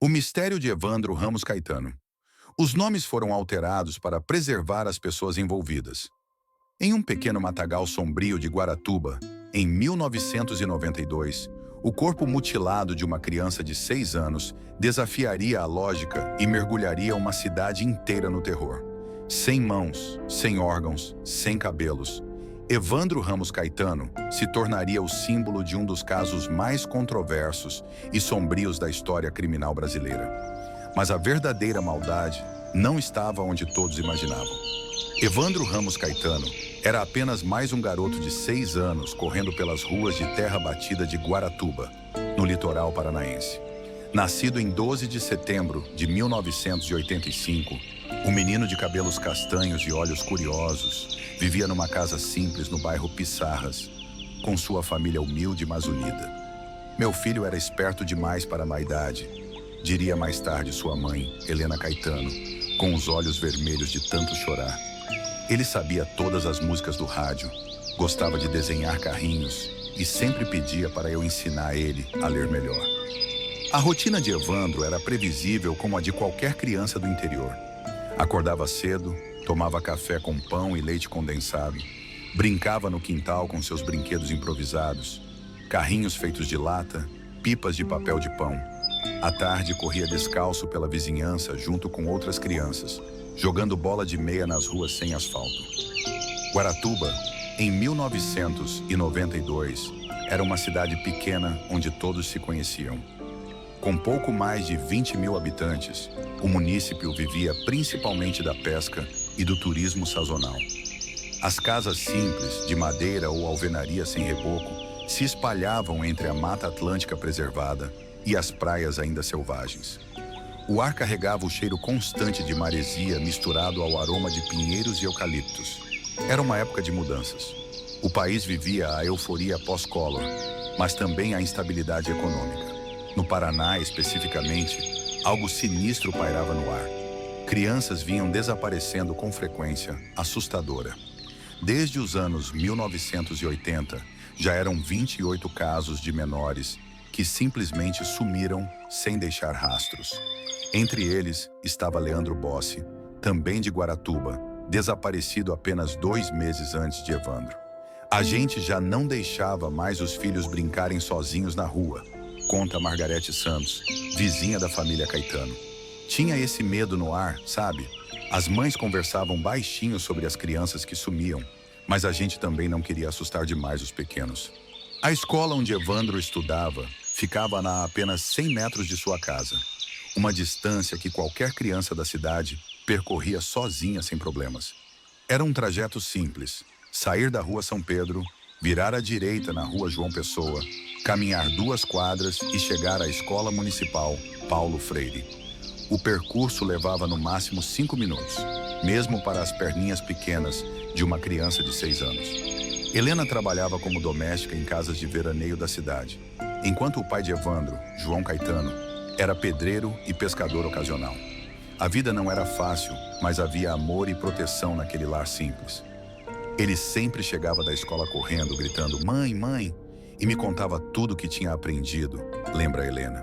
O mistério de Evandro Ramos Caetano. Os nomes foram alterados para preservar as pessoas envolvidas. Em um pequeno matagal sombrio de Guaratuba, em 1992, o corpo mutilado de uma criança de 6 anos desafiaria a lógica e mergulharia uma cidade inteira no terror. Sem mãos, sem órgãos, sem cabelos, Evandro Ramos Caetano se tornaria o símbolo de um dos casos mais controversos e sombrios da história criminal brasileira. Mas a verdadeira maldade não estava onde todos imaginavam. Evandro Ramos Caetano era apenas mais um garoto de 6 anos correndo pelas ruas de terra batida de Guaratuba, no litoral paranaense. Nascido em 12 de setembro de 1985, um menino de cabelos castanhos e olhos curiosos vivia numa casa simples no bairro Pissarras, com sua família humilde mas unida. Meu filho era esperto demais para a má idade, diria mais tarde sua mãe, Helena Caetano, com os olhos vermelhos de tanto chorar. Ele sabia todas as músicas do rádio, gostava de desenhar carrinhos e sempre pedia para eu ensinar ele a ler melhor. A rotina de Evandro era previsível como a de qualquer criança do interior. Acordava cedo, tomava café com pão e leite condensado, brincava no quintal com seus brinquedos improvisados, carrinhos feitos de lata, pipas de papel de pão. À tarde, corria descalço pela vizinhança junto com outras crianças, jogando bola de meia nas ruas sem asfalto. Guaratuba, em 1992, era uma cidade pequena onde todos se conheciam. Com pouco mais de 20 mil habitantes, o município vivia principalmente da pesca e do turismo sazonal. As casas simples, de madeira ou alvenaria sem reboco, se espalhavam entre a Mata Atlântica preservada e as praias ainda selvagens. O ar carregava o cheiro constante de maresia misturado ao aroma de pinheiros e eucaliptos. Era uma época de mudanças. O país vivia a euforia pós-Collor, mas também a instabilidade econômica. No Paraná, especificamente, algo sinistro pairava no ar. Crianças vinham desaparecendo com frequência assustadora. Desde os anos 1980, já eram 28 casos de menores que simplesmente sumiram sem deixar rastros. Entre eles estava Leandro Bossi, também de Guaratuba, desaparecido apenas 2 meses antes de Evandro. A gente já não deixava mais os filhos brincarem sozinhos na rua, conta Margarete Santos, vizinha da família Caetano. Tinha esse medo no ar, sabe? As mães conversavam baixinho sobre as crianças que sumiam, mas a gente também não queria assustar demais os pequenos. A escola onde Evandro estudava ficava a apenas 100 metros de sua casa, uma distância que qualquer criança da cidade percorria sozinha sem problemas. Era um trajeto simples: sair da rua São Pedro, virar à direita na rua João Pessoa, caminhar 2 quadras e chegar à Escola Municipal Paulo Freire. O percurso levava no máximo 5 minutos, mesmo para as perninhas pequenas de uma criança de 6 anos. Helena trabalhava como doméstica em casas de veraneio da cidade, enquanto o pai de Evandro, João Caetano, era pedreiro e pescador ocasional. A vida não era fácil, mas havia amor e proteção naquele lar simples. Ele sempre chegava da escola correndo, gritando "Mãe, mãe", e me contava tudo o que tinha aprendido, lembra Helena.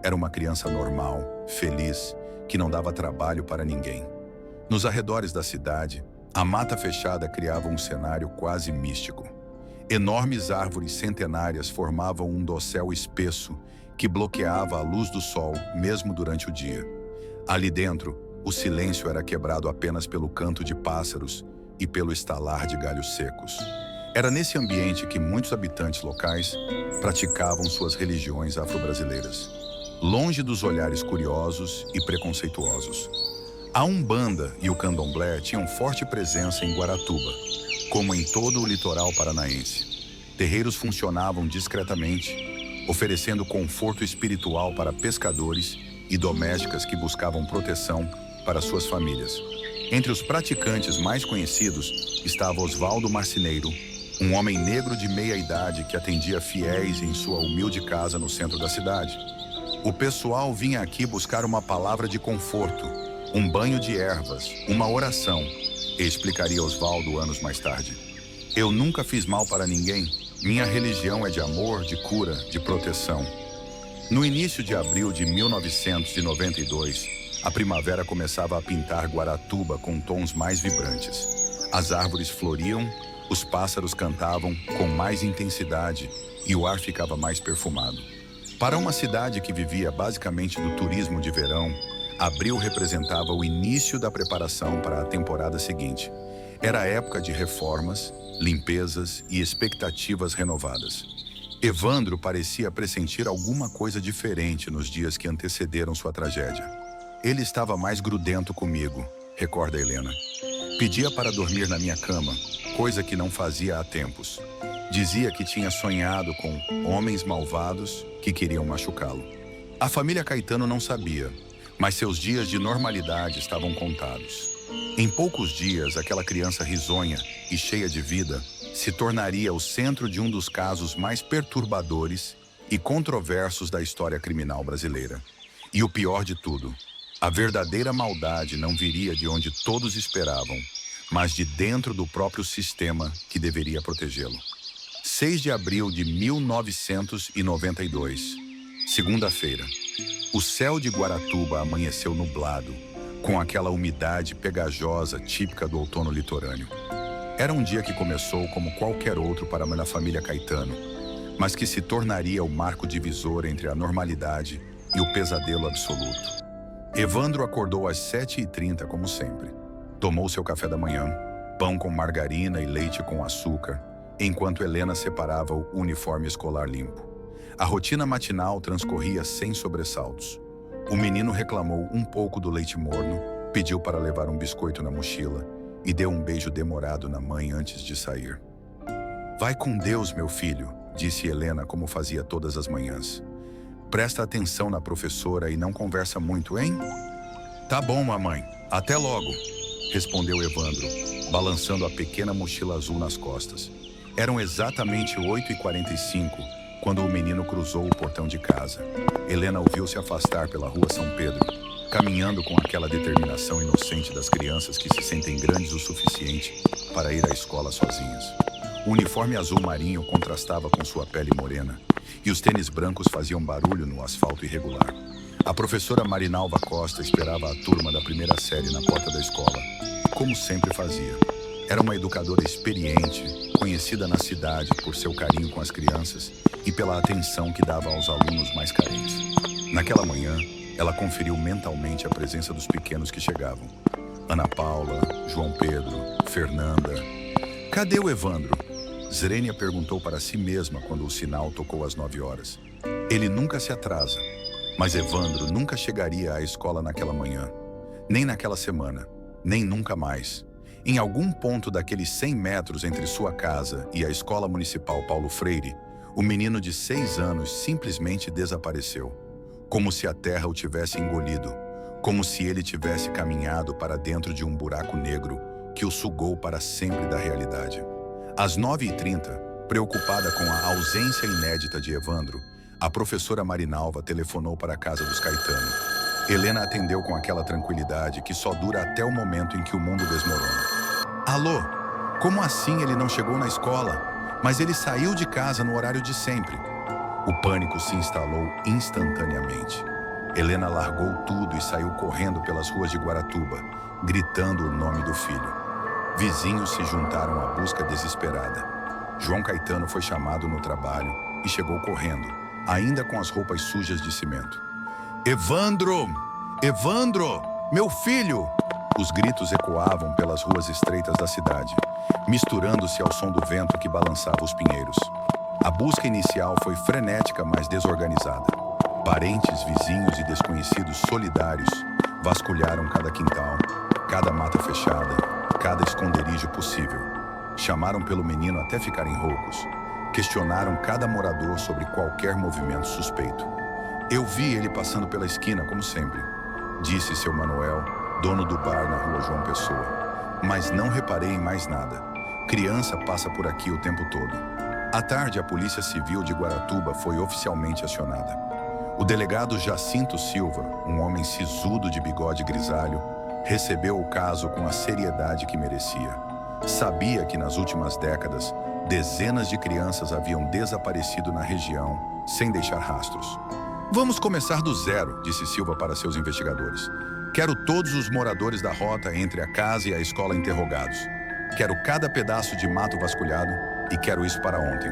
Era uma criança normal, feliz, que não dava trabalho para ninguém. Nos arredores da cidade, a mata fechada criava um cenário quase místico. Enormes árvores centenárias formavam um dossel espesso que bloqueava a luz do sol mesmo durante o dia. Ali dentro, o silêncio era quebrado apenas pelo canto de pássaros e pelo estalar de galhos secos. Era nesse ambiente que muitos habitantes locais praticavam suas religiões afro-brasileiras, longe dos olhares curiosos e preconceituosos. A Umbanda e o Candomblé tinham forte presença em Guaratuba, como em todo o litoral paranaense. Terreiros funcionavam discretamente, oferecendo conforto espiritual para pescadores e domésticas que buscavam proteção para suas famílias. Entre os praticantes mais conhecidos estava Osvaldo Marceneiro, um homem negro de meia idade que atendia fiéis em sua humilde casa no centro da cidade. O pessoal vinha aqui buscar uma palavra de conforto, um banho de ervas, uma oração, explicaria Osvaldo anos mais tarde. Eu nunca fiz mal para ninguém. Minha religião é de amor, de cura, de proteção. No início de abril de 1992, a primavera começava a pintar Guaratuba com tons mais vibrantes. As árvores floriam, os pássaros cantavam com mais intensidade e o ar ficava mais perfumado. Para uma cidade que vivia basicamente do turismo de verão, abril representava o início da preparação para a temporada seguinte. Era a época de reformas, limpezas e expectativas renovadas. Evandro parecia pressentir alguma coisa diferente nos dias que antecederam sua tragédia. Ele estava mais grudento comigo, recorda Helena. Pedia para dormir na minha cama, coisa que não fazia há tempos. Dizia que tinha sonhado com homens malvados que queriam machucá-lo. A família Caetano não sabia, mas seus dias de normalidade estavam contados. Em poucos dias, aquela criança risonha e cheia de vida se tornaria o centro de um dos casos mais perturbadores e controversos da história criminal brasileira. E o pior de tudo, a verdadeira maldade não viria de onde todos esperavam, mas de dentro do próprio sistema que deveria protegê-lo. 6 de abril de 1992, segunda-feira. O céu de Guaratuba amanheceu nublado, com aquela umidade pegajosa típica do outono litorâneo. Era um dia que começou como qualquer outro para a família Caetano, mas que se tornaria o marco divisor entre a normalidade e o pesadelo absoluto. Evandro acordou às 7h30, como sempre. Tomou seu café da manhã, pão com margarina e leite com açúcar, enquanto Helena separava o uniforme escolar limpo. A rotina matinal transcorria sem sobressaltos. O menino reclamou um pouco do leite morno, pediu para levar um biscoito na mochila e deu um beijo demorado na mãe antes de sair. "Vai com Deus, meu filho", disse Helena como fazia todas as manhãs. "Presta atenção na professora e não conversa muito, hein?" "Tá bom, mamãe. Até logo", respondeu Evandro, balançando a pequena mochila azul nas costas. Eram exatamente 8h45 quando o menino cruzou o portão de casa. Helena o viu se afastar pela rua São Pedro, caminhando com aquela determinação inocente das crianças que se sentem grandes o suficiente para ir à escola sozinhas. O uniforme azul marinho contrastava com sua pele morena, e os tênis brancos faziam barulho no asfalto irregular. A professora Marinalva Costa esperava a turma da primeira série na porta da escola, como sempre fazia. Era uma educadora experiente, conhecida na cidade por seu carinho com as crianças e pela atenção que dava aos alunos mais carentes. Naquela manhã, ela conferiu mentalmente a presença dos pequenos que chegavam. Ana Paula, João Pedro, Fernanda. "Cadê o Evandro?" Zrênia perguntou para si mesma quando o sinal tocou às 9h. Ele nunca se atrasa, mas Evandro nunca chegaria à escola naquela manhã, nem naquela semana, nem nunca mais. Em algum ponto daqueles 100 metros entre sua casa e a Escola Municipal Paulo Freire, o menino de 6 anos simplesmente desapareceu, como se a terra o tivesse engolido, como se ele tivesse caminhado para dentro de um buraco negro que o sugou para sempre da realidade. Às 9h30, preocupada com a ausência inédita de Evandro, a professora Marinalva telefonou para a casa dos Caetano. Helena atendeu com aquela tranquilidade que só dura até o momento em que o mundo desmorona. "Alô? Como assim ele não chegou na escola? Mas ele saiu de casa no horário de sempre." O pânico se instalou instantaneamente. Helena largou tudo e saiu correndo pelas ruas de Guaratuba, gritando o nome do filho. Vizinhos se juntaram à busca desesperada. João Caetano foi chamado no trabalho e chegou correndo, ainda com as roupas sujas de cimento. "Evandro! Evandro! Meu filho!" Os gritos ecoavam pelas ruas estreitas da cidade, misturando-se ao som do vento que balançava os pinheiros. A busca inicial foi frenética, mas desorganizada. Parentes, vizinhos e desconhecidos solidários vasculharam cada quintal, cada mata fechada, cada esconderijo possível. Chamaram pelo menino até ficarem roucos. Questionaram cada morador sobre qualquer movimento suspeito. "Eu vi ele passando pela esquina, como sempre", disse seu Manuel, dono do bar na rua João Pessoa. "Mas não reparei em mais nada. Criança passa por aqui o tempo todo." À tarde, a Polícia Civil de Guaratuba foi oficialmente acionada. O delegado Jacinto Silva, um homem sisudo de bigode grisalho, recebeu o caso com a seriedade que merecia. Sabia que nas últimas décadas, dezenas de crianças haviam desaparecido na região sem deixar rastros. Vamos começar do zero, disse Silva para seus investigadores. Quero todos os moradores da rota entre a casa e a escola interrogados. Quero cada pedaço de mato vasculhado e quero isso para ontem.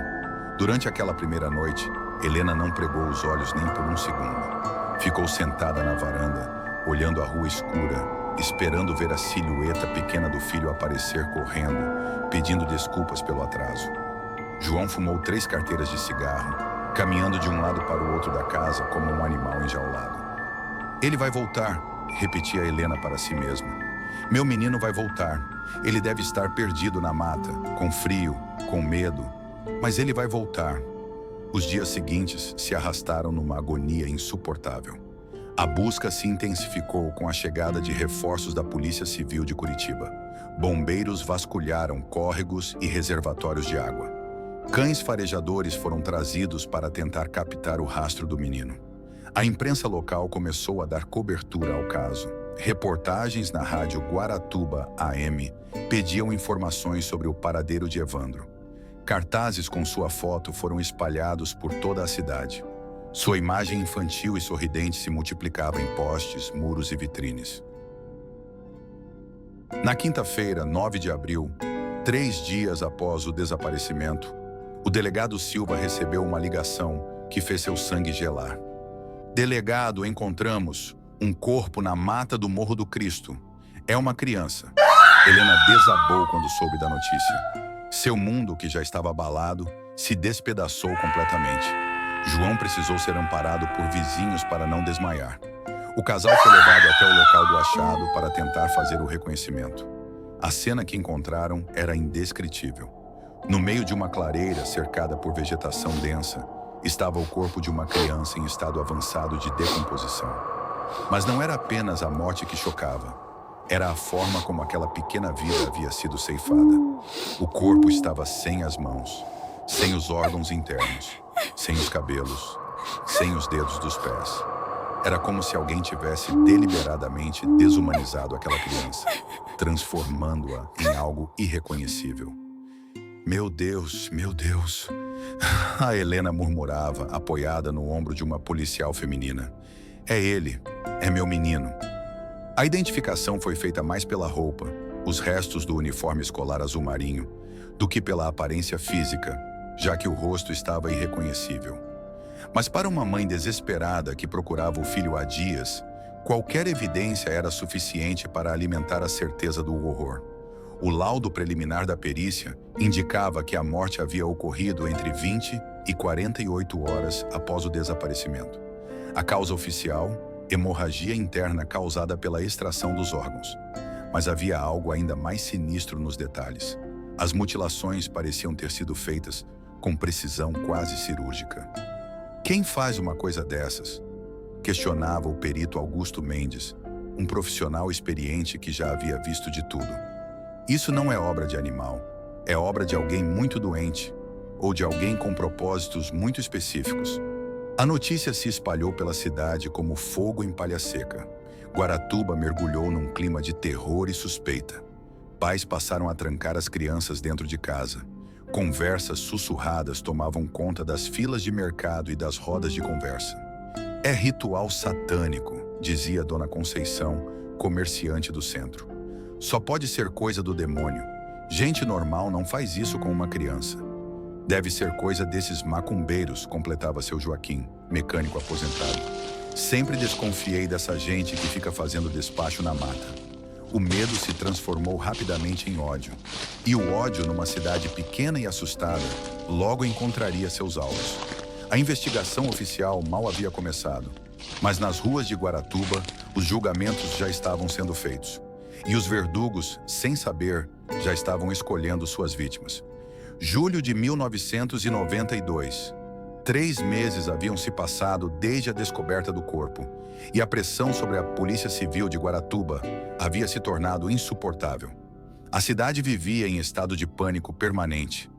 Durante aquela primeira noite, Helena não pregou os olhos nem por um segundo. Ficou sentada na varanda, olhando a rua escura, esperando ver a silhueta pequena do filho aparecer correndo, pedindo desculpas pelo atraso. João fumou 3 carteiras de cigarro, caminhando de um lado para o outro da casa como um animal enjaulado. Ele vai voltar, repetia Helena para si mesma. Meu menino vai voltar. Ele deve estar perdido na mata, com frio, com medo, mas ele vai voltar. Os dias seguintes se arrastaram numa agonia insuportável. A busca se intensificou com a chegada de reforços da Polícia Civil de Curitiba. Bombeiros vasculharam córregos e reservatórios de água. Cães farejadores foram trazidos para tentar captar o rastro do menino. A imprensa local começou a dar cobertura ao caso. Reportagens na rádio Guaratuba AM pediam informações sobre o paradeiro de Evandro. Cartazes com sua foto foram espalhados por toda a cidade. Sua imagem infantil e sorridente se multiplicava em postes, muros e vitrines. Na quinta-feira, 9 de abril, 3 dias após o desaparecimento, o delegado Silva recebeu uma ligação que fez seu sangue gelar. Delegado, encontramos um corpo na mata do Morro do Cristo. É uma criança. Helena desabou quando soube da notícia. Seu mundo, que já estava abalado, se despedaçou completamente. João precisou ser amparado por vizinhos para não desmaiar. O casal foi levado até o local do achado para tentar fazer o reconhecimento. A cena que encontraram era indescritível. No meio de uma clareira cercada por vegetação densa, estava o corpo de uma criança em estado avançado de decomposição. Mas não era apenas a morte que chocava. Era a forma como aquela pequena vida havia sido ceifada. O corpo estava sem as mãos, sem os órgãos internos, sem os cabelos, sem os dedos dos pés. Era como se alguém tivesse deliberadamente desumanizado aquela criança, transformando-a em algo irreconhecível. Meu Deus, meu Deus. A Helena murmurava, apoiada no ombro de uma policial feminina. É ele, é meu menino. A identificação foi feita mais pela roupa, os restos do uniforme escolar azul marinho, do que pela aparência física, já que o rosto estava irreconhecível. Mas para uma mãe desesperada que procurava o filho há dias, qualquer evidência era suficiente para alimentar a certeza do horror. O laudo preliminar da perícia indicava que a morte havia ocorrido entre 20 e 48 horas após o desaparecimento. A causa oficial, hemorragia interna causada pela extração dos órgãos. Mas havia algo ainda mais sinistro nos detalhes. As mutilações pareciam ter sido feitas com precisão quase cirúrgica. Quem faz uma coisa dessas? Questionava o perito Augusto Mendes, um profissional experiente que já havia visto de tudo. Isso não é obra de animal, é obra de alguém muito doente ou de alguém com propósitos muito específicos. A notícia se espalhou pela cidade como fogo em palha seca. Guaratuba mergulhou num clima de terror e suspeita. Pais passaram a trancar as crianças dentro de casa. Conversas sussurradas tomavam conta das filas de mercado e das rodas de conversa. É ritual satânico, dizia Dona Conceição, comerciante do centro. Só pode ser coisa do demônio. Gente normal não faz isso com uma criança. Deve ser coisa desses macumbeiros, completava seu Joaquim, mecânico aposentado. Sempre desconfiei dessa gente que fica fazendo despacho na mata. O medo se transformou rapidamente em ódio. E o ódio, numa cidade pequena e assustada, logo encontraria seus alvos. A investigação oficial mal havia começado, mas nas ruas de Guaratuba, os julgamentos já estavam sendo feitos. E os verdugos, sem saber, já estavam escolhendo suas vítimas. Julho de 1992. 3 meses haviam se passado desde a descoberta do corpo, e a pressão sobre a Polícia Civil de Guaratuba havia se tornado insuportável. A cidade vivia em estado de pânico permanente.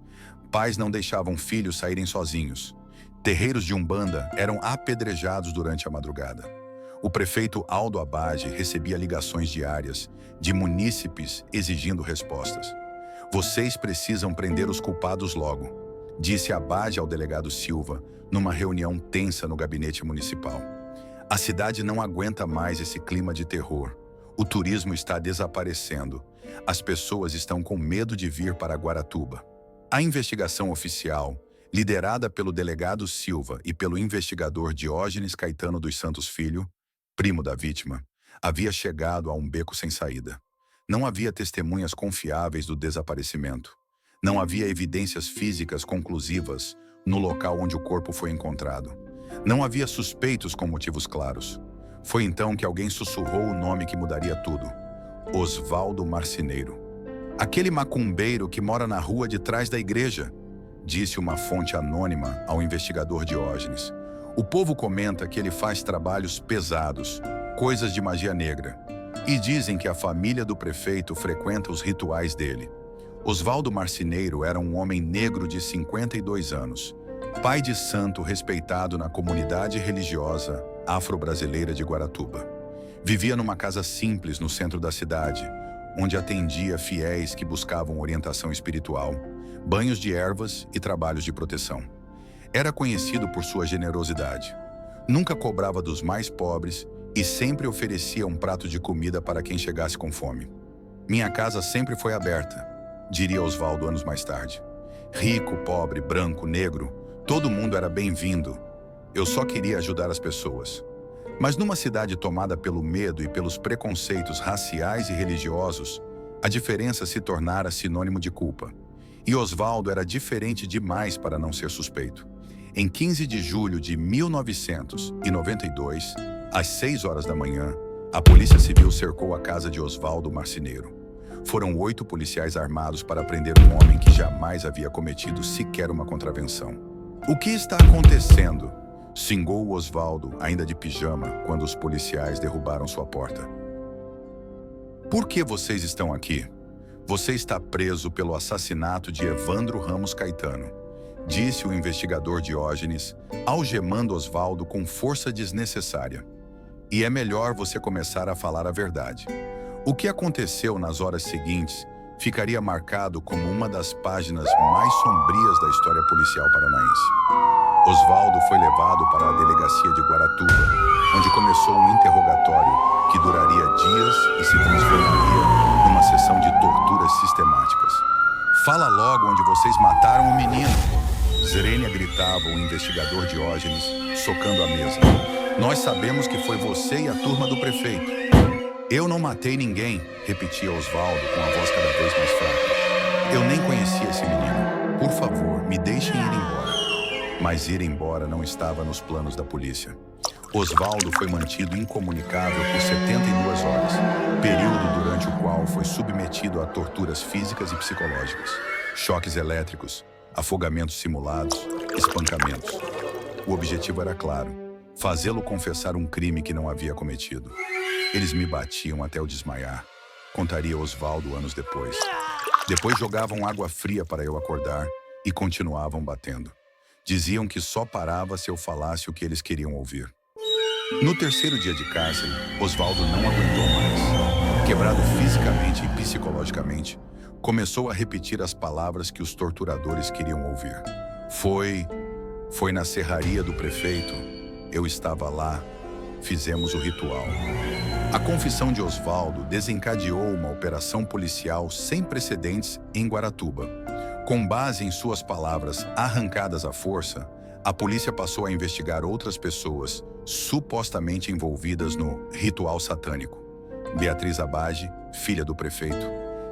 Pais não deixavam filhos saírem sozinhos. Terreiros de Umbanda eram apedrejados durante a madrugada. O prefeito Aldo Abade recebia ligações diárias de munícipes exigindo respostas. Vocês precisam prender os culpados logo. disse Abade ao delegado Silva numa reunião tensa no gabinete municipal. A cidade não aguenta mais esse clima de terror. O turismo está desaparecendo. As pessoas estão com medo de vir para Guaratuba. A investigação oficial, liderada pelo delegado Silva e pelo investigador Diógenes Caetano dos Santos Filho, primo da vítima, havia chegado a um beco sem saída. Não havia testemunhas confiáveis do desaparecimento. Não havia evidências físicas conclusivas no local onde o corpo foi encontrado. Não havia suspeitos com motivos claros. Foi então que alguém sussurrou o nome que mudaria tudo: Osvaldo Marceneiro. Aquele macumbeiro que mora na rua de trás da igreja, disse uma fonte anônima ao investigador Diógenes. O povo comenta que ele faz trabalhos pesados, coisas de magia negra, e dizem que a família do prefeito frequenta os rituais dele. Osvaldo Marceneiro era um homem negro de 52 anos, pai de santo respeitado na comunidade religiosa afro-brasileira de Guaratuba. Vivia numa casa simples no centro da cidade, onde atendia fiéis que buscavam orientação espiritual, banhos de ervas e trabalhos de proteção. Era conhecido por sua generosidade. Nunca cobrava dos mais pobres e sempre oferecia um prato de comida para quem chegasse com fome. Minha casa sempre foi aberta, diria Osvaldo anos mais tarde. Rico, pobre, branco, negro, todo mundo era bem-vindo. Eu só queria ajudar as pessoas. Mas numa cidade tomada pelo medo e pelos preconceitos raciais e religiosos, a diferença se tornara sinônimo de culpa. E Osvaldo era diferente demais para não ser suspeito. Em 15 de julho de 1992, às 6 horas da manhã, a Polícia Civil cercou a casa de Osvaldo Marceneiro. Foram 8 policiais armados para prender um homem que jamais havia cometido sequer uma contravenção. O que está acontecendo? Xingou o Osvaldo, ainda de pijama, quando os policiais derrubaram sua porta. Por que vocês estão aqui? Você está preso pelo assassinato de Evandro Ramos Caetano, disse o investigador Diógenes, algemando Osvaldo com força desnecessária. E é melhor você começar a falar a verdade. O que aconteceu nas horas seguintes ficaria marcado como uma das páginas mais sombrias da história policial paranaense. Osvaldo foi levado para a delegacia de Guaratuba, onde começou um interrogatório que duraria dias e se transformaria numa sessão de torturas sistemáticas. Fala logo onde vocês mataram o menino! Zerênia gritava o investigador Diógenes, socando a mesa. Nós sabemos que foi você e a turma do prefeito. Eu não matei ninguém, repetia Osvaldo com a voz cada vez mais fraca. Eu nem conhecia esse menino. Por favor, me deixem ir embora. Mas ir embora não estava nos planos da polícia. Osvaldo foi mantido incomunicável por 72 horas, período durante o qual foi submetido a torturas físicas e psicológicas, choques elétricos, afogamentos simulados, espancamentos. O objetivo era claro: fazê-lo confessar um crime que não havia cometido. Eles me batiam até eu desmaiar, contaria Osvaldo anos depois. Depois jogavam água fria para eu acordar e continuavam batendo. Diziam que só parava se eu falasse o que eles queriam ouvir. No terceiro dia de cárcere, Osvaldo não aguentou mais. Quebrado fisicamente e psicologicamente, começou a repetir as palavras que os torturadores queriam ouvir. Foi na serraria do prefeito. Eu estava lá. Fizemos o ritual. A confissão de Osvaldo desencadeou uma operação policial sem precedentes em Guaratuba. Com base em suas palavras arrancadas à força, a polícia passou a investigar outras pessoas supostamente envolvidas no ritual satânico. Beatriz Abade, filha do prefeito;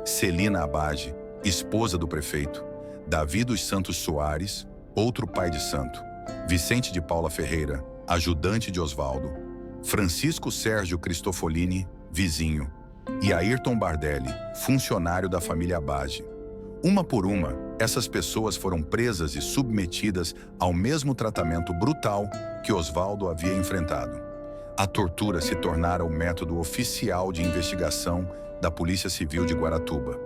Celina Abade, esposa do prefeito; Davi dos Santos Soares, outro pai de santo; Vicente de Paula Ferreira, ajudante de Osvaldo; Francisco Sérgio Cristofolini, vizinho; e Ayrton Bardelli, funcionário da família Abade. Uma por uma, essas pessoas foram presas e submetidas ao mesmo tratamento brutal que Osvaldo havia enfrentado. A tortura se tornara o método oficial de investigação da Polícia Civil de Guaratuba.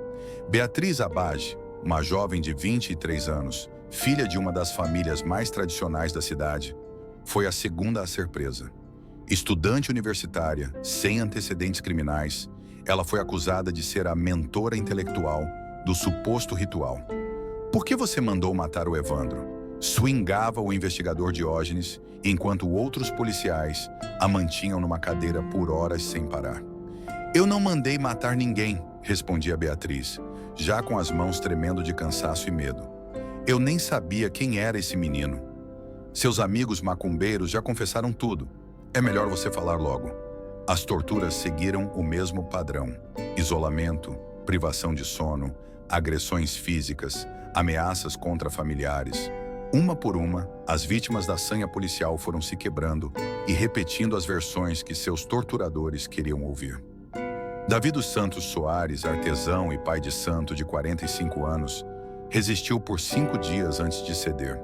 Beatriz Abade, uma jovem de 23 anos, filha de uma das famílias mais tradicionais da cidade, foi a segunda a ser presa. Estudante universitária, sem antecedentes criminais, ela foi acusada de ser a mentora intelectual do suposto ritual. Por que você mandou matar o Evandro? Swingava o investigador Diógenes, enquanto outros policiais a mantinham numa cadeira por horas sem parar. Eu não mandei matar ninguém, respondia Beatriz, já com as mãos tremendo de cansaço e medo. Eu nem sabia quem era esse menino. Seus amigos macumbeiros já confessaram tudo. É melhor você falar logo. As torturas seguiram o mesmo padrão: isolamento, privação de sono, agressões físicas, ameaças contra familiares. Uma por uma, as vítimas da sanha policial foram se quebrando e repetindo as versões que seus torturadores queriam ouvir. Davi dos Santos Soares, artesão e pai de santo de 45 anos, resistiu por 5 dias antes de ceder.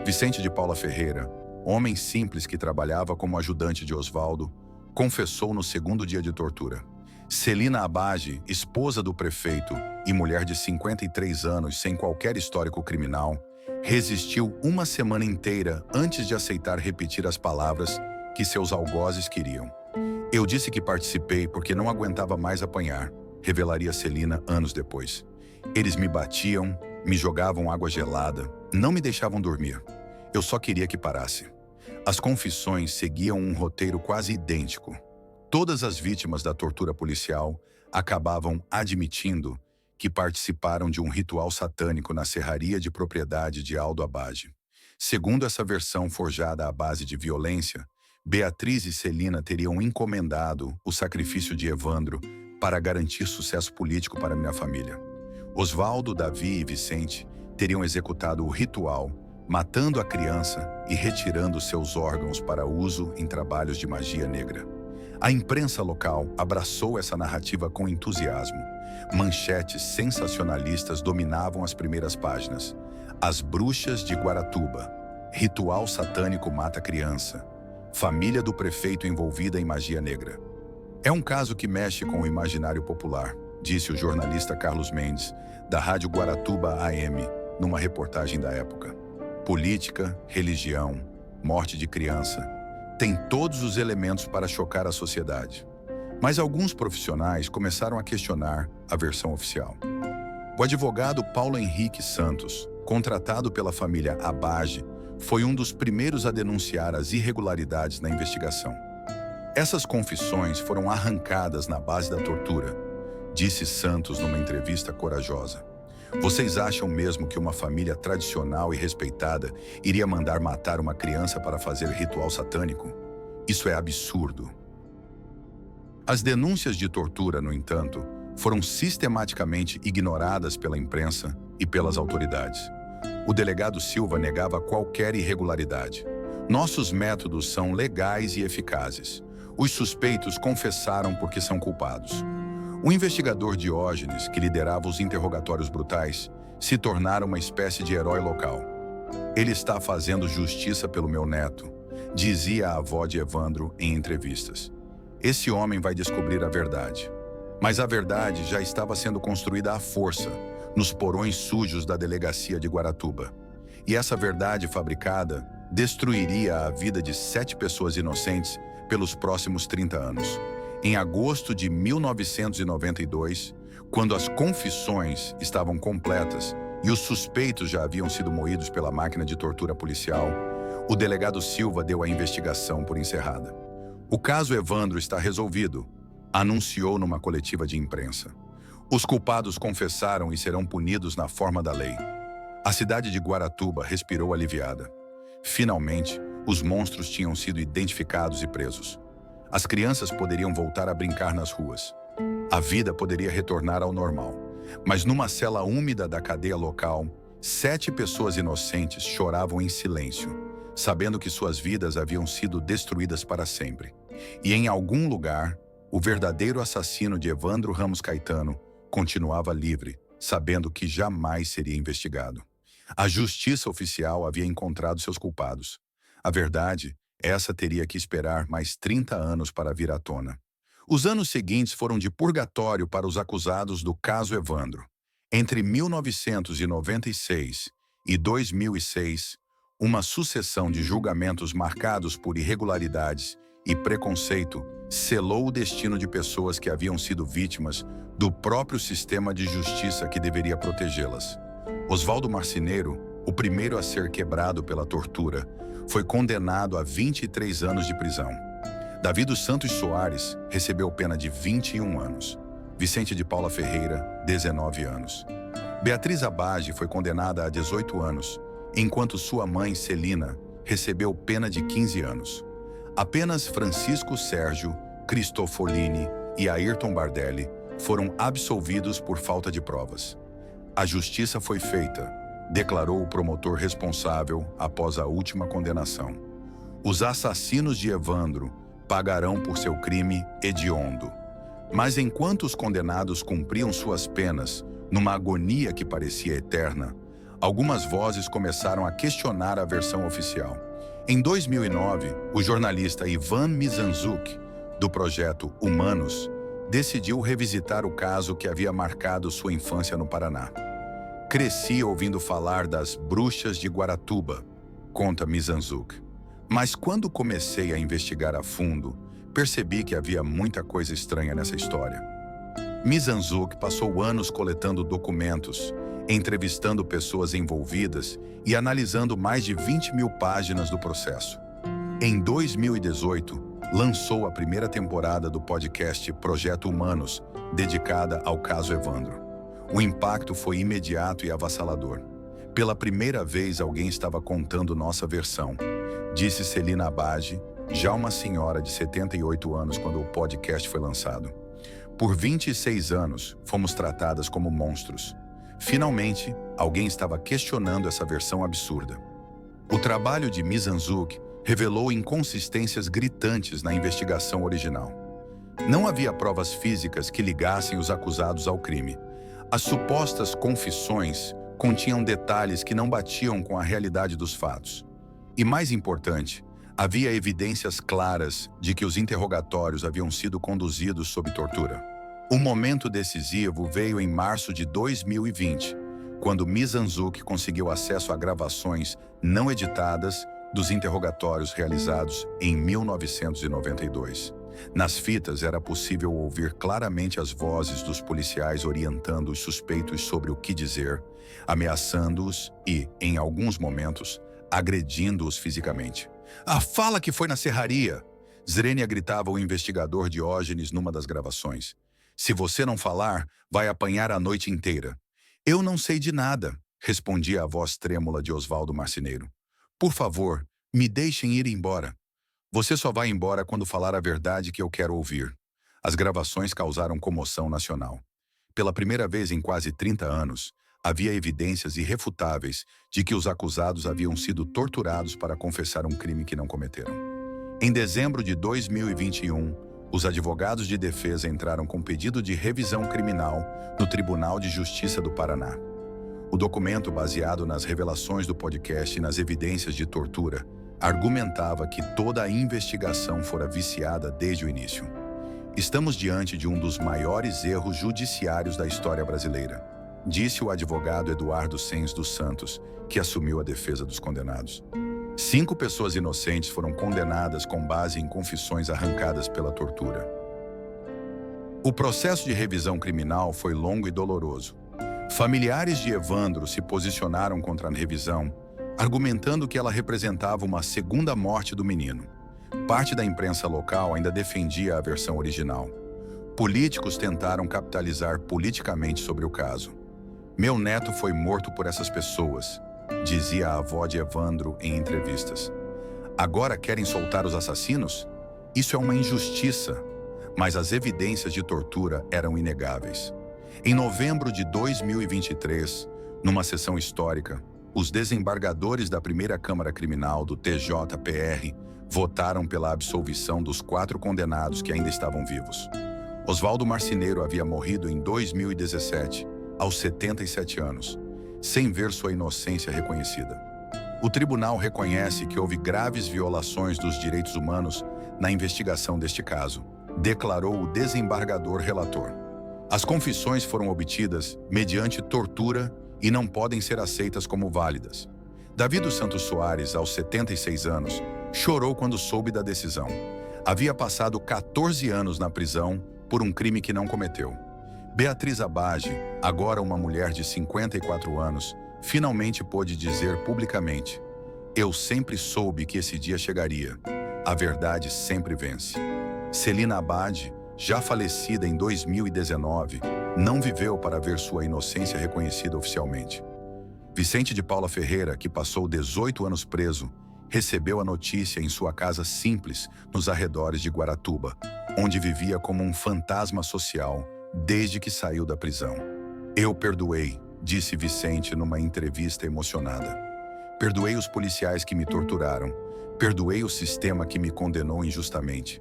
Vicente de Paula Ferreira, homem simples que trabalhava como ajudante de Osvaldo, confessou no segundo dia de tortura. Celina Abage, esposa do prefeito e mulher de 53 anos sem qualquer histórico criminal, resistiu uma semana inteira antes de aceitar repetir as palavras que seus algozes queriam. Eu disse que participei porque não aguentava mais apanhar, revelaria Celina anos depois. Eles me batiam, me jogavam água gelada, não me deixavam dormir. Eu só queria que parasse. As confissões seguiam um roteiro quase idêntico. Todas as vítimas da tortura policial acabavam admitindo que participaram de um ritual satânico na serraria de propriedade de Aldo Abage. Segundo essa versão forjada à base de violência, Beatriz e Celina teriam encomendado o sacrifício de Evandro para garantir sucesso político para minha família. Osvaldo, Davi e Vicente teriam executado o ritual, matando a criança e retirando seus órgãos para uso em trabalhos de magia negra. A imprensa local abraçou essa narrativa com entusiasmo. Manchetes sensacionalistas dominavam as primeiras páginas. As bruxas de Guaratuba. Ritual satânico mata criança. Família do prefeito envolvida em magia negra. É um caso que mexe com o imaginário popular, disse o jornalista Carlos Mendes, da Rádio Guaratuba AM, numa reportagem da época. Política, religião, morte de criança, tem todos os elementos para chocar a sociedade. Mas alguns profissionais começaram a questionar a versão oficial. O advogado Paulo Henrique Santos, contratado pela família Abage, foi um dos primeiros a denunciar as irregularidades na investigação. Essas confissões foram arrancadas na base da tortura, disse Santos numa entrevista corajosa. Vocês acham mesmo que uma família tradicional e respeitada iria mandar matar uma criança para fazer ritual satânico? Isso é absurdo. As denúncias de tortura, no entanto, foram sistematicamente ignoradas pela imprensa e pelas autoridades. O delegado Silva negava qualquer irregularidade. Nossos métodos são legais e eficazes. Os suspeitos confessaram porque são culpados. O investigador Diógenes, que liderava os interrogatórios brutais, se tornara uma espécie de herói local. Ele está fazendo justiça pelo meu neto, dizia a avó de Evandro em entrevistas. Esse homem vai descobrir a verdade. Mas a verdade já estava sendo construída à força, nos porões sujos da delegacia de Guaratuba. E essa verdade fabricada destruiria a vida de 7 pessoas inocentes pelos próximos 30 anos. Em agosto de 1992, quando as confissões estavam completas e os suspeitos já haviam sido moídos pela máquina de tortura policial, o delegado Silva deu a investigação por encerrada. O caso Evandro está resolvido, anunciou numa coletiva de imprensa. Os culpados confessaram e serão punidos na forma da lei. A cidade de Guaratuba respirou aliviada. Finalmente, os monstros tinham sido identificados e presos. As crianças poderiam voltar a brincar nas ruas. A vida poderia retornar ao normal. Mas numa cela úmida da cadeia local, 7 pessoas inocentes choravam em silêncio, sabendo que suas vidas haviam sido destruídas para sempre. E em algum lugar, o verdadeiro assassino de Evandro Ramos Caetano continuava livre, sabendo que jamais seria investigado. A justiça oficial havia encontrado seus culpados. A verdade, essa teria que esperar mais 30 anos para vir à tona. Os anos seguintes foram de purgatório para os acusados do caso Evandro. Entre 1996 e 2006, uma sucessão de julgamentos marcados por irregularidades e preconceito selou o destino de pessoas que haviam sido vítimas do próprio sistema de justiça que deveria protegê-las. Oswaldo Marceneiro, o primeiro a ser quebrado pela tortura, foi condenado a 23 anos de prisão. Davi dos Santos Soares recebeu pena de 21 anos. Vicente de Paula Ferreira, 19 anos. Beatriz Abage foi condenada a 18 anos, enquanto sua mãe, Celina, recebeu pena de 15 anos. Apenas Francisco Sérgio Cristofolini e Ayrton Bardelli foram absolvidos por falta de provas. A justiça foi feita, declarou o promotor responsável após a última condenação. Os assassinos de Evandro pagarão por seu crime hediondo. Mas enquanto os condenados cumpriam suas penas, numa agonia que parecia eterna, algumas vozes começaram a questionar a versão oficial. Em 2009, o jornalista Ivan Mizanzuki, do projeto Humanos, decidiu revisitar o caso que havia marcado sua infância no Paraná. Cresci ouvindo falar das bruxas de Guaratuba, conta Mizanzuki. Mas quando comecei a investigar a fundo, percebi que havia muita coisa estranha nessa história. Mizanzuki passou anos coletando documentos, entrevistando pessoas envolvidas e analisando mais de 20 mil páginas do processo. Em 2018, lançou a primeira temporada do podcast Projeto Humanos, dedicada ao caso Evandro. O impacto foi imediato e avassalador. Pela primeira vez, alguém estava contando nossa versão, disse Celina Abage, já uma senhora de 78 anos quando o podcast foi lançado. Por 26 anos, fomos tratadas como monstros. Finalmente, alguém estava questionando essa versão absurda. O trabalho de Mizanzuki revelou inconsistências gritantes na investigação original. Não havia provas físicas que ligassem os acusados ao crime. As supostas confissões continham detalhes que não batiam com a realidade dos fatos. E mais importante, havia evidências claras de que os interrogatórios haviam sido conduzidos sob tortura. O momento decisivo veio em março de 2020, quando Mizanzuki conseguiu acesso a gravações não editadas dos interrogatórios realizados em 1992. Nas fitas era possível ouvir claramente as vozes dos policiais orientando os suspeitos sobre o que dizer, ameaçando-os e, em alguns momentos, agredindo-os fisicamente. Fala que foi na serraria! Zrenia gritava ao investigador Diógenes numa das gravações. Se você não falar, vai apanhar a noite inteira. Eu não sei de nada, respondia a voz trêmula de Oswaldo Marceneiro. Por favor, me deixem ir embora. Você só vai embora quando falar a verdade que eu quero ouvir. As gravações causaram comoção nacional. Pela primeira vez em quase 30 anos, havia evidências irrefutáveis de que os acusados haviam sido torturados para confessar um crime que não cometeram. Em dezembro de 2021, os advogados de defesa entraram com pedido de revisão criminal no Tribunal de Justiça do Paraná. O documento, baseado nas revelações do podcast e nas evidências de tortura, argumentava que toda a investigação fora viciada desde o início. Estamos diante de um dos maiores erros judiciários da história brasileira, disse o advogado Eduardo Sens dos Santos, que assumiu a defesa dos condenados. 5 pessoas inocentes foram condenadas com base em confissões arrancadas pela tortura. O processo de revisão criminal foi longo e doloroso. Familiares de Evandro se posicionaram contra a revisão, argumentando que ela representava uma segunda morte do menino. Parte da imprensa local ainda defendia a versão original. Políticos tentaram capitalizar politicamente sobre o caso. Meu neto foi morto por essas pessoas, dizia a avó de Evandro em entrevistas. Agora querem soltar os assassinos? Isso é uma injustiça, mas as evidências de tortura eram inegáveis. Em novembro de 2023, numa sessão histórica, os desembargadores da primeira Câmara Criminal do TJPR votaram pela absolvição dos 4 condenados que ainda estavam vivos. Oswaldo Marceneiro havia morrido em 2017, aos 77 anos, sem ver sua inocência reconhecida. O tribunal reconhece que houve graves violações dos direitos humanos na investigação deste caso, declarou o desembargador relator. As confissões foram obtidas mediante tortura e não podem ser aceitas como válidas. Davi dos Santos Soares, aos 76 anos, chorou quando soube da decisão. Havia passado 14 anos na prisão por um crime que não cometeu. Beatriz Abage, agora uma mulher de 54 anos, finalmente pôde dizer publicamente: "Eu sempre soube que esse dia chegaria. A verdade sempre vence." Celina Abad, já falecida em 2019, não viveu para ver sua inocência reconhecida oficialmente. Vicente de Paula Ferreira, que passou 18 anos preso, recebeu a notícia em sua casa simples, nos arredores de Guaratuba, onde vivia como um fantasma social desde que saiu da prisão. "Eu perdoei", disse Vicente numa entrevista emocionada. "Perdoei os policiais que me torturaram, perdoei o sistema que me condenou injustamente,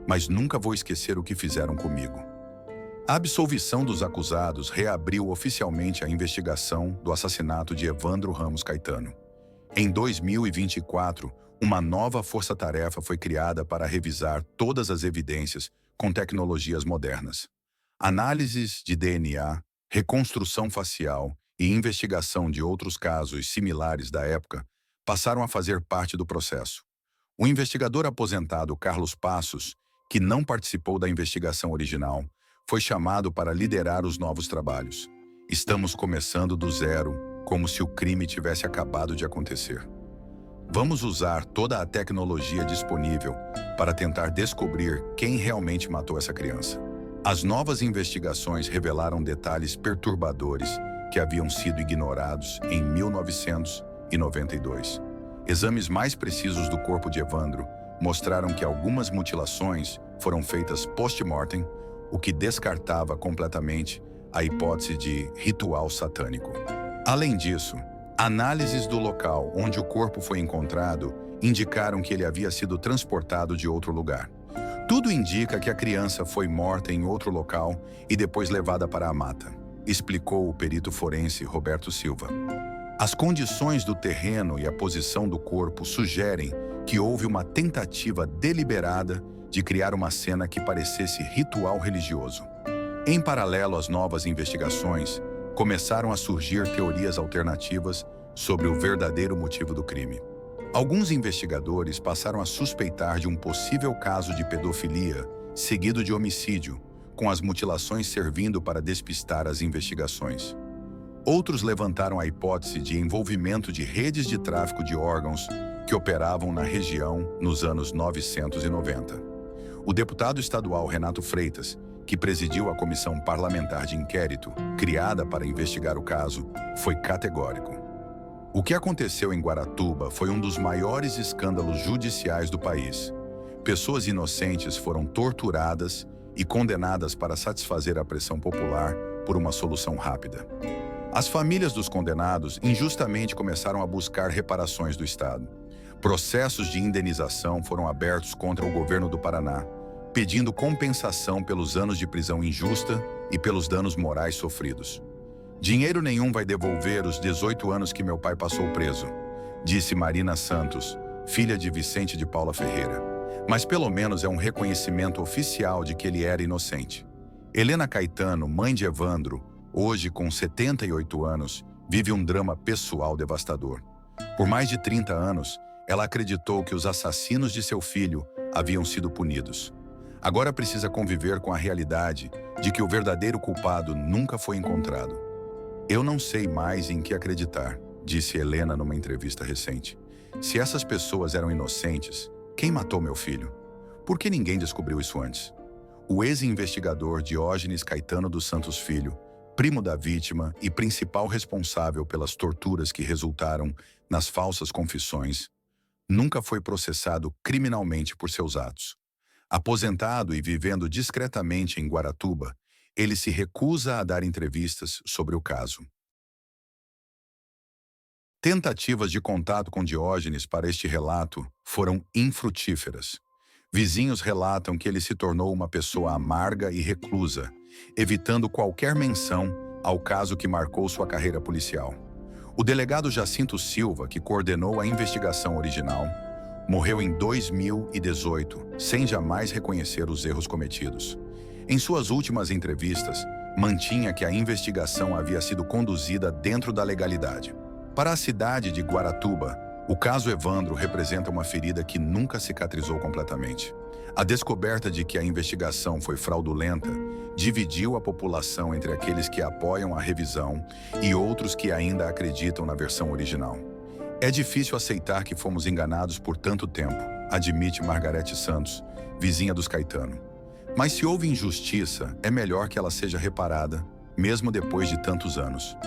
mas nunca vou esquecer o que fizeram comigo." A absolvição dos acusados reabriu oficialmente a investigação do assassinato de Evandro Ramos Caetano. Em 2024, uma nova força-tarefa foi criada para revisar todas as evidências com tecnologias modernas. Análises de DNA, reconstrução facial e investigação de outros casos similares da época passaram a fazer parte do processo. O investigador aposentado Carlos Passos, que não participou da investigação original, foi chamado para liderar os novos trabalhos. "Estamos começando do zero, como se o crime tivesse acabado de acontecer. Vamos usar toda a tecnologia disponível para tentar descobrir quem realmente matou essa criança." As novas investigações revelaram detalhes perturbadores que haviam sido ignorados em 1992. Exames mais precisos do corpo de Evandro mostraram que algumas mutilações foram feitas post-mortem, o que descartava completamente a hipótese de ritual satânico. Além disso, análises do local onde o corpo foi encontrado indicaram que ele havia sido transportado de outro lugar. Tudo indica que a criança foi morta em outro local e depois levada para a mata, explicou o perito forense Roberto Silva. As condições do terreno e a posição do corpo sugerem que houve uma tentativa deliberada de criar uma cena que parecesse ritual religioso. Em paralelo às novas investigações, começaram a surgir teorias alternativas sobre o verdadeiro motivo do crime. Alguns investigadores passaram a suspeitar de um possível caso de pedofilia, seguido de homicídio, com as mutilações servindo para despistar as investigações. Outros levantaram a hipótese de envolvimento de redes de tráfico de órgãos que operavam na região nos anos 1990. O deputado estadual Renato Freitas, que presidiu a comissão parlamentar de inquérito, criada para investigar o caso, foi categórico. O que aconteceu em Guaratuba foi um dos maiores escândalos judiciais do país. Pessoas inocentes foram torturadas e condenadas para satisfazer a pressão popular por uma solução rápida. As famílias dos condenados injustamente começaram a buscar reparações do Estado. Processos de indenização foram abertos contra o governo do Paraná, pedindo compensação pelos anos de prisão injusta e pelos danos morais sofridos. "Dinheiro nenhum vai devolver os 18 anos que meu pai passou preso", disse Marina Santos, filha de Vicente de Paula Ferreira. "Mas pelo menos é um reconhecimento oficial de que ele era inocente." Helena Caetano, mãe de Evandro, hoje com 78 anos, vive um drama pessoal devastador. Por mais de 30 anos, ela acreditou que os assassinos de seu filho haviam sido punidos. Agora precisa conviver com a realidade de que o verdadeiro culpado nunca foi encontrado. "Eu não sei mais em que acreditar", disse Helena numa entrevista recente. "Se essas pessoas eram inocentes, quem matou meu filho? Por que ninguém descobriu isso antes?" O ex-investigador Diógenes Caetano dos Santos Filho, primo da vítima e principal responsável pelas torturas que resultaram nas falsas confissões, nunca foi processado criminalmente por seus atos. Aposentado e vivendo discretamente em Guaratuba, ele se recusa a dar entrevistas sobre o caso. Tentativas de contato com Diógenes para este relato foram infrutíferas. Vizinhos relatam que ele se tornou uma pessoa amarga e reclusa, evitando qualquer menção ao caso que marcou sua carreira policial. O delegado Jacinto Silva, que coordenou a investigação original, morreu em 2018, sem jamais reconhecer os erros cometidos. Em suas últimas entrevistas, mantinha que a investigação havia sido conduzida dentro da legalidade. Para a cidade de Guaratuba, o caso Evandro representa uma ferida que nunca cicatrizou completamente. A descoberta de que a investigação foi fraudulenta dividiu a população entre aqueles que apoiam a revisão e outros que ainda acreditam na versão original. É difícil aceitar que fomos enganados por tanto tempo, admite Margarete Santos, vizinha dos Caetano. Mas se houve injustiça, é melhor que ela seja reparada, mesmo depois de tantos anos.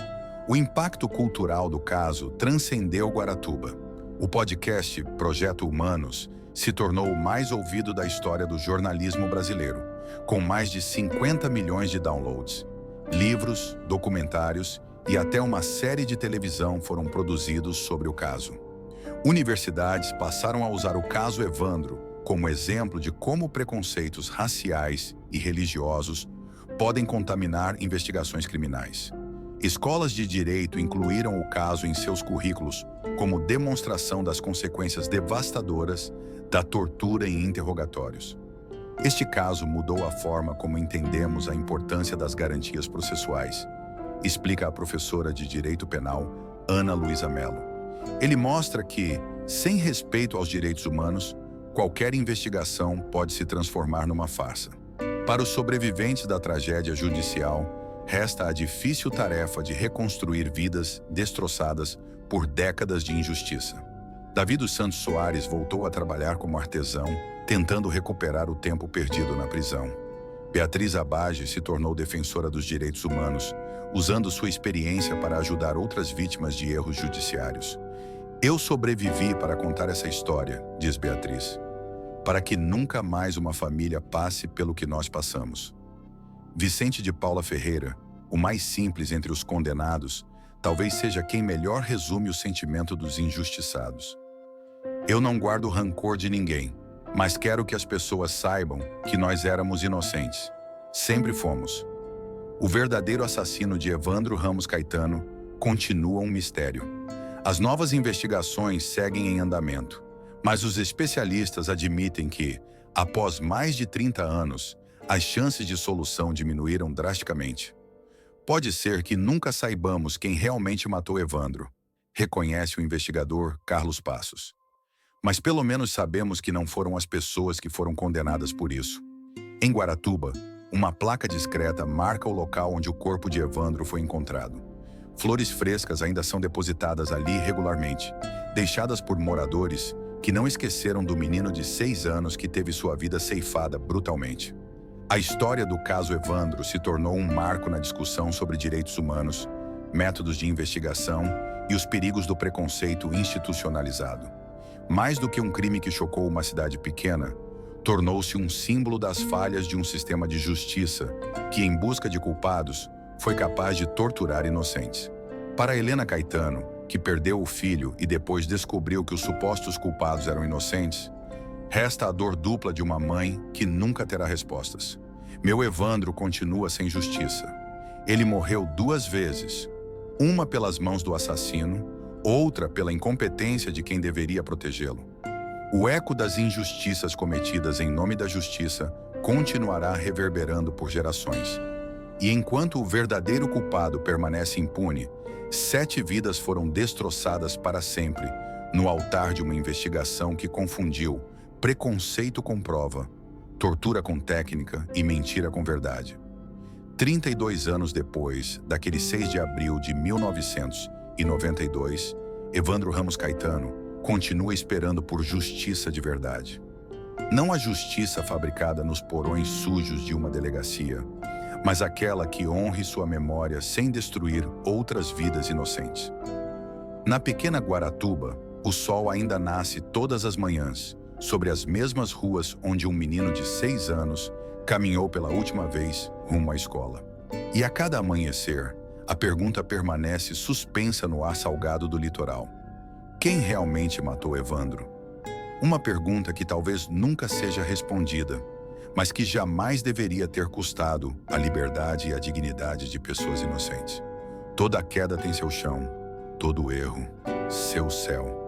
O impacto cultural do caso transcendeu Guaratuba. O podcast Projeto Humanos se tornou o mais ouvido da história do jornalismo brasileiro, com mais de 50 milhões de downloads. Livros, documentários e até uma série de televisão foram produzidos sobre o caso. Universidades passaram a usar o caso Evandro como exemplo de como preconceitos raciais e religiosos podem contaminar investigações criminais. Escolas de direito incluíram o caso em seus currículos como demonstração das consequências devastadoras da tortura em interrogatórios. Este caso mudou a forma como entendemos a importância das garantias processuais, explica a professora de Direito Penal, Ana Luísa Mello. Ele mostra que, sem respeito aos direitos humanos, qualquer investigação pode se transformar numa farsa. Para os sobreviventes da tragédia judicial, resta a difícil tarefa de reconstruir vidas destroçadas por décadas de injustiça. Davi dos Santos Soares voltou a trabalhar como artesão, tentando recuperar o tempo perdido na prisão. Beatriz Abage se tornou defensora dos direitos humanos, usando sua experiência para ajudar outras vítimas de erros judiciários. Eu sobrevivi para contar essa história, diz Beatriz, para que nunca mais uma família passe pelo que nós passamos. Vicente de Paula Ferreira, o mais simples entre os condenados, talvez seja quem melhor resume o sentimento dos injustiçados. Eu não guardo rancor de ninguém, mas quero que as pessoas saibam que nós éramos inocentes. Sempre fomos. O verdadeiro assassino de Evandro Ramos Caetano continua um mistério. As novas investigações seguem em andamento, mas os especialistas admitem que, após mais de 30 anos, as chances de solução diminuíram drasticamente. Pode ser que nunca saibamos quem realmente matou Evandro, reconhece o investigador Carlos Passos. Mas pelo menos sabemos que não foram as pessoas que foram condenadas por isso. Em Guaratuba, uma placa discreta marca o local onde o corpo de Evandro foi encontrado. Flores frescas ainda são depositadas ali regularmente, deixadas por moradores que não esqueceram do menino de 6 anos que teve sua vida ceifada brutalmente. A história do caso Evandro se tornou um marco na discussão sobre direitos humanos, métodos de investigação e os perigos do preconceito institucionalizado. Mais do que um crime que chocou uma cidade pequena, tornou-se um símbolo das falhas de um sistema de justiça que, em busca de culpados, foi capaz de torturar inocentes. Para Helena Caetano, que perdeu o filho e depois descobriu que os supostos culpados eram inocentes, resta a dor dupla de uma mãe que nunca terá respostas. Meu Evandro continua sem justiça. Ele morreu 2 vezes, uma pelas mãos do assassino, outra pela incompetência de quem deveria protegê-lo. O eco das injustiças cometidas em nome da justiça continuará reverberando por gerações. E enquanto o verdadeiro culpado permanece impune, 7 vidas foram destroçadas para sempre no altar de uma investigação que confundiu preconceito com prova, tortura com técnica e mentira com verdade. 32 anos depois, daquele 6 de abril de 1992, Evandro Ramos Caetano continua esperando por justiça de verdade. Não a justiça fabricada nos porões sujos de uma delegacia, mas aquela que honre sua memória sem destruir outras vidas inocentes. Na pequena Guaratuba, o sol ainda nasce todas as manhãs, sobre as mesmas ruas onde um menino de 6 anos caminhou pela última vez rumo à escola. E a cada amanhecer, a pergunta permanece suspensa no ar salgado do litoral. Quem realmente matou Evandro? Uma pergunta que talvez nunca seja respondida, mas que jamais deveria ter custado a liberdade e a dignidade de pessoas inocentes. Toda queda tem seu chão, todo erro, seu céu.